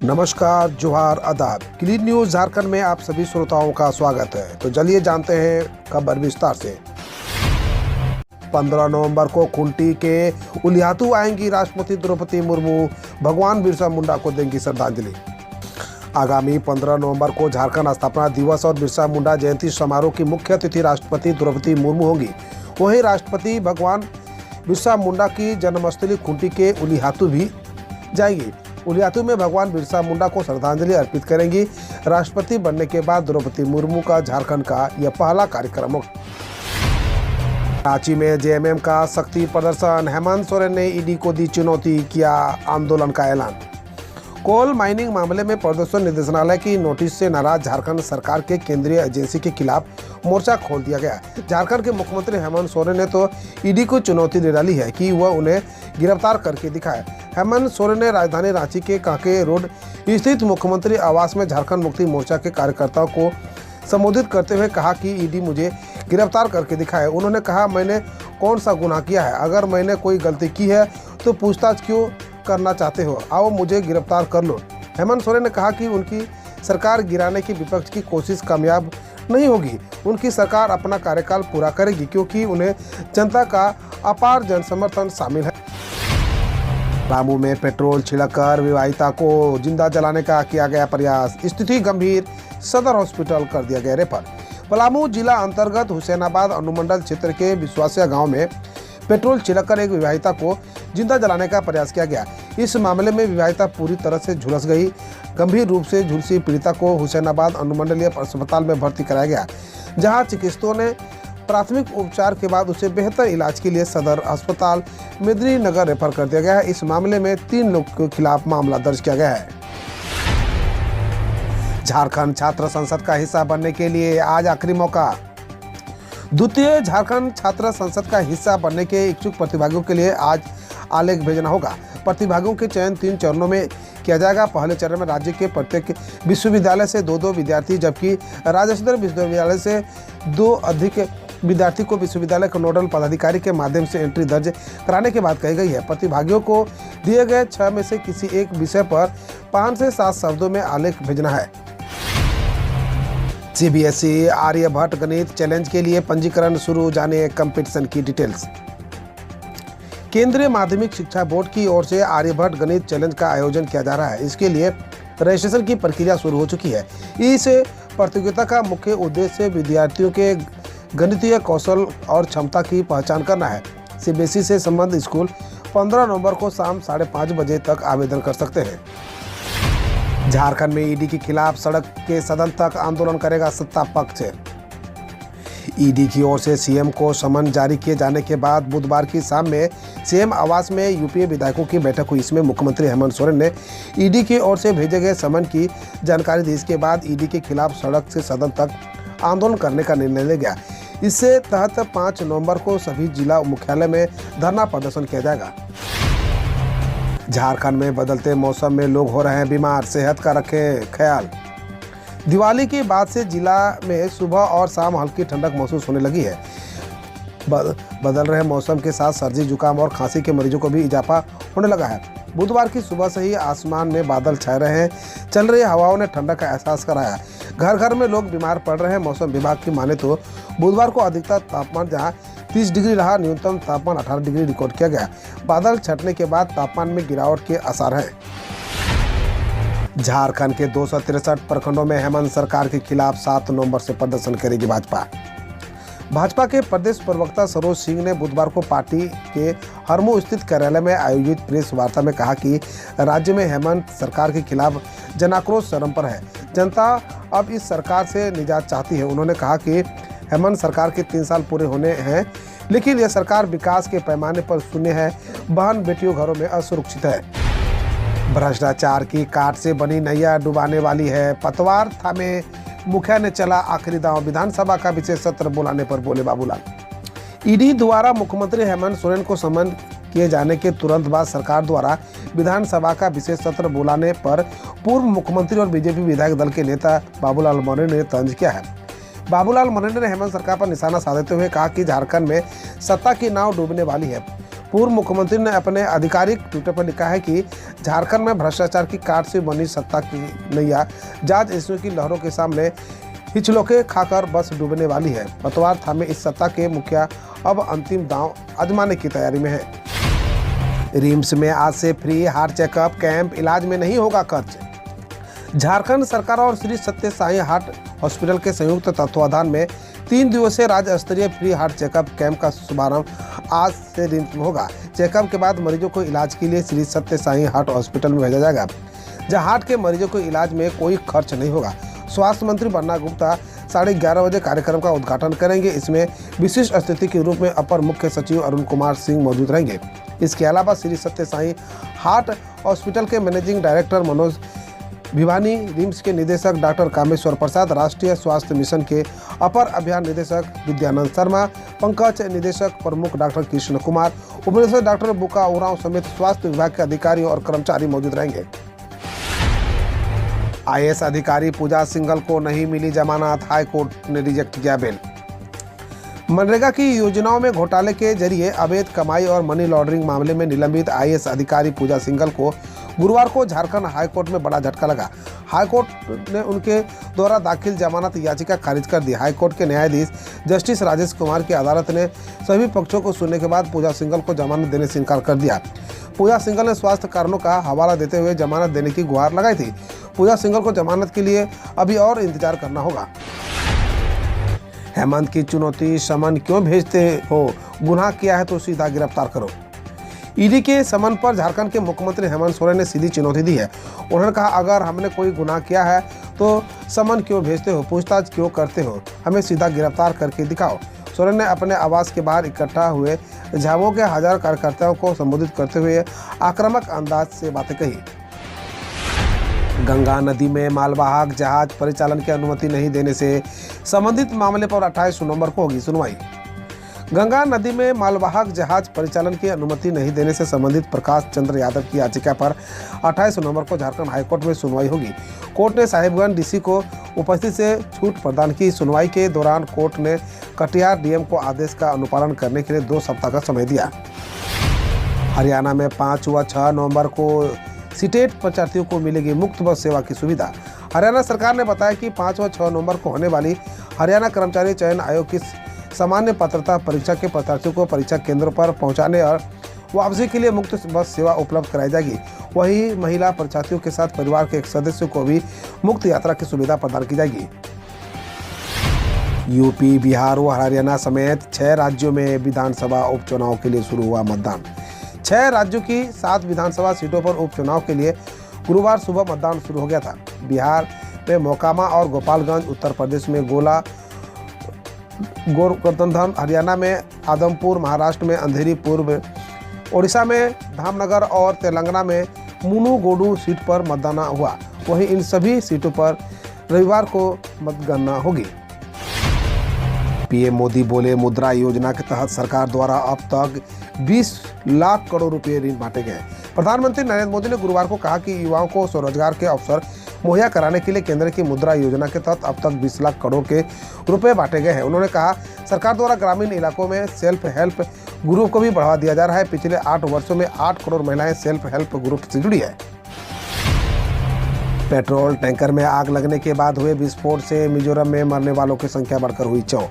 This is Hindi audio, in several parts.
नमस्कार, जोहार, आदाब। क्लीन न्यूज झारखंड में आप सभी श्रोताओं का स्वागत है। तो चलिए जानते हैं खबर विस्तार से। 15 नवंबर को खूंटी के उलियातू आएंगी राष्ट्रपति द्रौपदी मुर्मू, भगवान बिरसा मुंडा को देंगी श्रद्धांजलि। आगामी 15 नवंबर को झारखंड स्थापना दिवस और बिरसा मुंडा जयंती समारोह की मुख्य अतिथि राष्ट्रपति द्रौपदी मुर्मू होंगी। वहीं राष्ट्रपति भगवान बिरसा मुंडा की जन्मस्थली खूंटी के उलियातू भी जाएंगी। उलियातू में भगवान बिरसा मुंडा को श्रद्धांजलि अर्पित करेंगी। राष्ट्रपति बनने के बाद द्रौपदी मुर्मू का झारखंड का यह पहला कार्यक्रम होगा। रांची में जेएमएम का शक्ति प्रदर्शन, हेमंत सोरेन ने ईडी को दी चुनौती, किया आंदोलन का ऐलान। कोल माइनिंग मामले में प्रदूषण निदेशालय की नोटिस से नाराज झारखंड सरकार के केंद्रीय एजेंसी के खिलाफ मोर्चा खोल दिया गया। झारखंड के मुख्यमंत्री हेमंत सोरेन ने तो ईडी को चुनौती दे डाली है कि वह उन्हें गिरफ्तार करके दिखाए। हेमंत सोरेन ने राजधानी रांची के कांके रोड स्थित मुख्यमंत्री आवास में झारखंड मुक्ति मोर्चा के कार्यकर्ताओं को संबोधित करते हुए कहा कि ईडी मुझे गिरफ्तार करके दिखाए। उन्होंने कहा, मैंने कौन सा गुनाह किया है? अगर मैंने कोई गलती की है तो पूछताछ क्यों करना चाहते हो? आओ मुझे गिरफ्तार कर लो। हेमंत सोरेन ने कहा कि उनकी सरकार गिराने की विपक्ष की कोशिश कामयाब नहीं होगी। उनकी सरकार अपना कार्यकाल पूरा करेगी क्योंकि उन्हें जनता का अपार जन समर्थन शामिल है। पलामू में पेट्रोल छिड़ककर विवाहिता को जिंदा जलाने का किया गया प्रयास, स्थिति गंभीर, सदर हॉस्पिटल कर दिया गया रेफर। पलामू जिला अंतर्गत हुसैनाबाद अनुमंडल क्षेत्र के विश्वासिया गांव में पेट्रोल छिड़ककर एक विवाहिता को जिंदा जलाने का प्रयास किया गया। इस मामले में विवाहिता पूरी तरह से झुलस गई। गंभीर रूप से झुलसी पीड़िता को हुसैनाबाद अनुमंडलीय अस्पताल में भर्ती कराया गया, जहां चिकित्सकों ने प्राथमिक उपचार के बाद उसे बेहतर इलाज के लिए सदर अस्पताल मेदिनीनगर रेफर कर दिया गया है। इस मामले में 3 लोगों के खिलाफ मामला दर्ज किया गया है। झारखंड छात्र संसद का हिस्सा बनने के लिए आज आखिरी मौका। द्वितीय झारखंड छात्र संसद का हिस्सा बनने के इच्छुक प्रतिभागियों के लिए आज आलेख भेजना होगा। प्रतिभागियों के चयन 3 चरणों में किया जाएगा। पहले चरण में राज्य के प्रत्येक विश्वविद्यालय से 2-2 विद्यार्थी, जबकि राज्य विश्वविद्यालय से 2 अधिक विद्यार्थी को विश्वविद्यालय के नोडल पदाधिकारी के माध्यम से एंट्री दर्ज कराने की बात कही गई है। प्रतिभागियों को दिए गए 6 में से किसी एक विषय पर 5 से 7 शब्दों में आलेख भेजना है। सीबीएसई आर्यभट्ट गणित चैलेंज के लिए पंजीकरण शुरू, जाने कंपटीशन की डिटेल्स। केंद्रीय माध्यमिक शिक्षा बोर्ड की ओर से आर्यभट्ट गणित चैलेंज का आयोजन किया जा रहा है। इसके लिए रजिस्ट्रेशन की प्रक्रिया शुरू हो चुकी है। इस प्रतियोगिता का मुख्य उद्देश्य विद्यार्थियों के गणितीय कौशल और क्षमता की पहचान करना है। सीबीएसई से संबंधित स्कूल 15 नवंबर को शाम 5:30 बजे तक आवेदन कर सकते हैं। झारखंड में ईडी के खिलाफ सड़क के सदन तक आंदोलन करेगा सत्ता पक्ष। ईडी की ओर से सीएम को समन जारी किए जाने के बाद बुधवार की शाम में सीएम आवास में यूपीए विधायकों की बैठक हुई। इसमें मुख्यमंत्री हेमंत सोरेन ने ईडी की ओर से भेजे गए समन की जानकारी दी। इसके बाद ईडी के खिलाफ सड़क से सदन तक आंदोलन करने का निर्णय लिया गया। इससे तहत 5 नवंबर को सभी जिला मुख्यालय में धरना प्रदर्शन किया जाएगा। झारखंड में बदलते मौसम में लोग हो रहे हैं बीमार, सेहत का रखें ख्याल। दिवाली के बाद से जिला में सुबह और शाम हल्की ठंडक महसूस होने लगी है। बदल रहे मौसम के साथ सर्दी, जुकाम और खांसी के मरीजों को भी इजाफा होने लगा है। बुधवार की सुबह से ही आसमान में बादल छाए रहे हैं। चल रही हवाओं ने ठंडक का एहसास कराया। घर घर में लोग बीमार पड़ रहे हैं। मौसम विभाग की माने तो बुधवार को अधिकतम तापमान जहां 30 डिग्री रहा, न्यूनतम तापमान 18 डिग्री रिकॉर्ड किया गया। बादल छटने के बाद तापमान में गिरावट के आसार हैं। झारखंड के 263 प्रखंडों में हेमंत सरकार के खिलाफ 7 नवंबर से प्रदर्शन करेगी भाजपा के प्रदेश प्रवक्ता सरोज सिंह ने बुधवार को पार्टी के हरमू स्थित कार्यालय में आयोजित प्रेस वार्ता में कहा कि राज्य में हेमंत सरकार के खिलाफ जनाक्रोश चरम पर है। जनता अब इस सरकार से निजात चाहती है। उन्होंने कहा कि हेमंत सरकार के 3 साल पूरे होने हैं, लेकिन यह सरकार विकास के पैमाने पर शून्य है। बहन बेटियों घरों में असुरक्षित है। भ्रष्टाचार की काट से बनी नैया डुबाने वाली है। पतवार थामे मुखिया ने चला आखिरी दांव, विधानसभा का विशेष सत्र बुलाने पर बोले बाबूलाल। ईडी द्वारा मुख्यमंत्री हेमंत सोरेन को समन किए जाने के तुरंत बाद सरकार द्वारा विधानसभा का विशेष सत्र बुलाने पर पूर्व मुख्यमंत्री और बीजेपी विधायक दल के नेता बाबूलाल मौर्य ने तंज किया है। बाबूलाल मौर्य ने हेमंत सरकार पर निशाना साधते हुए कहा कि झारखंड में सत्ता की नाव डूबने वाली है। पूर्व मुख्यमंत्री ने अपने आधिकारिक ट्विटर पर लिखा है कि झारखंड में भ्रष्टाचार की काट से बनी सत्ता की नैया जांच एजेंसियों की लहरों के सामने हिचलोके खाकर बस डूबने वाली है। पतवार थामे इस सत्ता के मुखिया अब अंतिम दांव आजमाने की तैयारी में है। रिम्स में आज से फ्री हार्ट चेकअप कैंप, इलाज में नहीं होगा खर्च। झारखंड सरकार और श्री सत्य साई हार्ट हॉस्पिटल के संयुक्त तत्वाधान में 3 दिवसीय राज्य स्तरीय फ्री हार्ट चेकअप कैंप का शुभारंभ आज से रिम्स में होगा। चेकअप के बाद मरीजों को इलाज के लिए श्री सत्य साई हार्ट हॉस्पिटल में भेजा जाएगा, जहां हार्ट के मरीजों को इलाज में कोई खर्च नहीं होगा। स्वास्थ्य मंत्री बन्ना गुप्ता 11:30 बजे कार्यक्रम का उद्घाटन करेंगे। इसमें विशिष्ट अतिथि के रूप में अपर मुख्य सचिव अरुण कुमार सिंह मौजूद रहेंगे। इसके अलावा श्री सत्य साई हार्ट हॉस्पिटल के managing director Manoj Bhiwani, RIMS के निदेशक डॉक्टर कामेश्वर प्रसाद, राष्ट्रीय स्वास्थ्य मिशन के अपर अभियान निदेशक विद्यानंद शर्मा, पंकज निदेशक प्रमुख डॉक्टर कृष्ण कुमार, उपनिदेशक डॉक्टर बुका उरांव समेत स्वास्थ्य विभाग के अधिकारी और कर्मचारी मौजूद रहेंगे। आईएएस अधिकारी पूजा सिंघल को नहीं मिली जमानत, हाई कोर्ट ने रिजेक्ट किया बेल। मनरेगा की योजनाओं में घोटाले के जरिए अवैध कमाई और मनी लॉन्ड्रिंग मामले में निलंबित आईएएस अधिकारी पूजा सिंघल को गुरुवार को झारखंड हाईकोर्ट में बड़ा झटका लगा। हाईकोर्ट ने उनके द्वारा दाखिल जमानत याचिका खारिज कर दी। हाईकोर्ट के न्यायाधीश जस्टिस राजेश कुमार की अदालत ने सभी पक्षों को सुनने के बाद पूजा सिंघल को जमानत देने से इनकार कर दिया। पूजा सिंघल ने स्वास्थ्य कारणों का हवाला देते हुए जमानत देने की गुहार लगाई थी। पूजा सिंघल को जमानत के लिए अभी और इंतजार करना होगा। हेमंत की चुनौती, समन क्यों भेजते हो? गुनाह किया है तो सीधा गिरफ्तार करो। ईडी के समन पर झारखंड के मुख्यमंत्री हेमंत सोरेन ने सीधी चुनौती दी है। उन्होंने कहा, अगर हमने कोई गुनाह किया है तो समन क्यों भेजते हो, पूछताछ क्यों करते हो, हमें सीधा गिरफ्तार करके दिखाओ। सोरेन ने अपने आवास के बाहर इकट्ठा हुए झामुमो के 1000 कार्यकर्ताओं को संबोधित करते हुए आक्रामक अंदाज से बातें कही। गंगा नदी में मालवाहक जहाज परिचालन की अनुमति नहीं देने से संबंधित मामले पर 28 नवंबर को होगी सुनवाई। गंगा नदी में मालवाहक जहाज परिचालन की अनुमति नहीं देने से संबंधित प्रकाश चंद्र यादव की याचिका पर 28 नवंबर को झारखंड हाईकोर्ट में सुनवाई होगी। कोर्ट ने साहिबगंज डीसी को उपस्थित से छूट प्रदान की। सुनवाई के दौरान कोर्ट ने कटिहार डीएम को आदेश का अनुपालन करने के लिए 2 सप्ताह का समय दिया। हरियाणा में 5 व 6 नवंबर को सीटेट परीक्षार्थियों को मिलेगी मुफ्त बस सेवा की सुविधा। हरियाणा सरकार ने बताया कि 5 व 6 नवंबर को होने वाली हरियाणा कर्मचारी चयन आयोग की सामान्य पात्रता परीक्षा के परीक्षार्थियों को परीक्षा केंद्रों पर पहुंचाने और वापसी के लिए मुफ्त बस सेवा उपलब्ध कराई जाएगी। वहीं महिला परीक्षार्थियों के साथ परिवार के एक सदस्य को भी मुफ्त यात्रा की सुविधा प्रदान की जाएगी। यूपी, बिहार व हरियाणा समेत 6 राज्यों में विधानसभा उपचुनाव के लिए शुरू हुआ मतदान। 6 राज्यों की 7 विधानसभा सीटों पर उपचुनाव के लिए गुरुवार सुबह मतदान शुरू हो गया था। बिहार में मोकामा और गोपालगंज, उत्तर प्रदेश में गोला गोवर्धन, हरियाणा में आदमपुर, महाराष्ट्र में अंधेरी पूर्व, ओडिशा में धामनगर और तेलंगाना में मुनुगोडू सीट पर मतदान हुआ। वहीं इन सभी सीटों पर रविवार को मतगणना होगी। पीएम मोदी बोले, मुद्रा योजना के तहत सरकार द्वारा अब तक 20 लाख करोड़ रुपए ऋण बांटे गए। प्रधानमंत्री नरेंद्र मोदी ने गुरुवार को कहा कि युवाओं को स्वरोजगार के अवसर मुहैया कराने के लिए केंद्र की मुद्रा योजना के तहत अब तक 20 लाख करोड़ के रुपए बांटे गए हैं। उन्होंने कहा, सरकार द्वारा ग्रामीण इलाकों में सेल्फ हेल्प ग्रुप को भी बढ़ावा दिया जा रहा है। पिछले 8 वर्षों में 8 करोड़ महिलाएं सेल्फ हेल्प ग्रुप से जुड़ी है। पेट्रोल टैंकर में आग लगने के बाद हुए विस्फोट से मिजोरम में मरने वालों की संख्या बढ़कर हुई 4।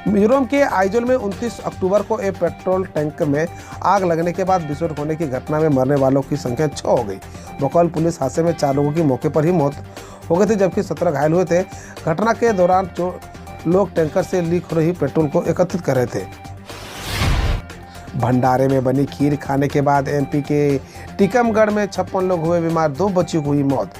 मिजोरम के आइजोल में 29 अक्टूबर को एक पेट्रोल टैंकर में आग लगने के बाद विस्फोट होने की घटना में मरने वालों की संख्या 6 हो गई। भोपाल पुलिस हादसे में 4 लोगों की मौके पर ही मौत हो गई थी, जबकि 17 घायल हुए थे। घटना के दौरान जो लोग टैंकर से लीक हो रही पेट्रोल को एकत्रित कर रहे थे। भंडारे में बनी खीर खाने के बाद एमपी के टीकमगढ़ में 56 लोग हुए बीमार, 2 बच्चियों को हुई मौत।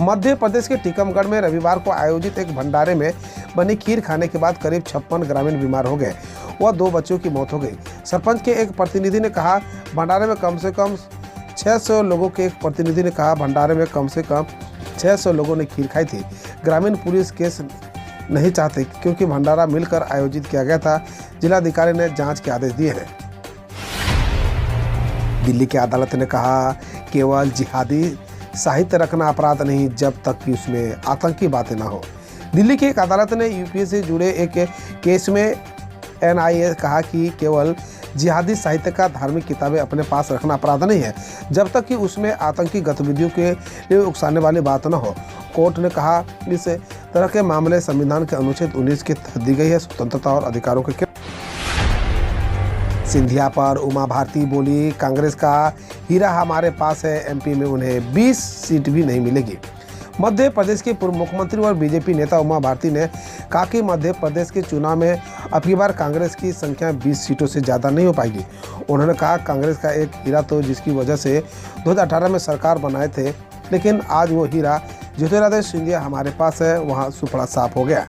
मध्य प्रदेश के टीकमगढ़ में रविवार को आयोजित एक भंडारे में बनी खीर खाने के बाद करीब 56 ग्रामीण बीमार हो गए व 2 बच्चों की मौत हो गई। सरपंच के एक प्रतिनिधि ने कहा, भंडारे में कम से कम 600 लोगों ने खीर खाई थी। ग्रामीण पुलिस केस नहीं चाहते क्योंकि भंडारा मिलकर आयोजित किया गया था। जिलाधिकारी ने जांच के आदेश दिए हैं। दिल्ली की अदालत ने कहा, केवल जिहादी साहित्य रखना अपराध नहीं जब तक कि उसमें आतंकी बातें ना हो। दिल्ली की एक अदालत ने यूपीए से जुड़े एक केस में एनआईए कहा कि केवल जिहादी साहित्य का धार्मिक किताबें अपने पास रखना अपराध नहीं है, जब तक कि उसमें आतंकी गतिविधियों के लिए उकसाने वाली बात न हो। कोर्ट ने कहा, इस तरह के मामले संविधान के अनुच्छेद 19 के तहत दी गई है स्वतंत्रता और अधिकारों के। सिंधिया पर उमा भारती बोली, कांग्रेस का हीरा हमारे पास है, एमपी में उन्हें 20 सीट भी नहीं मिलेगी। मध्य प्रदेश के पूर्व मुख्यमंत्री और बीजेपी नेता उमा भारती ने कहा कि मध्य प्रदेश के चुनाव में अब की बार कांग्रेस की संख्या 20 सीटों से ज़्यादा नहीं हो पाएगी। उन्होंने कहा, कांग्रेस का एक हीरा तो जिसकी वजह से 2018 में सरकार बनाए थे, लेकिन आज वो हीरा ज्योतिरादित्य सिंधिया हमारे पास है, वहाँ सुपड़ा साफ हो गया।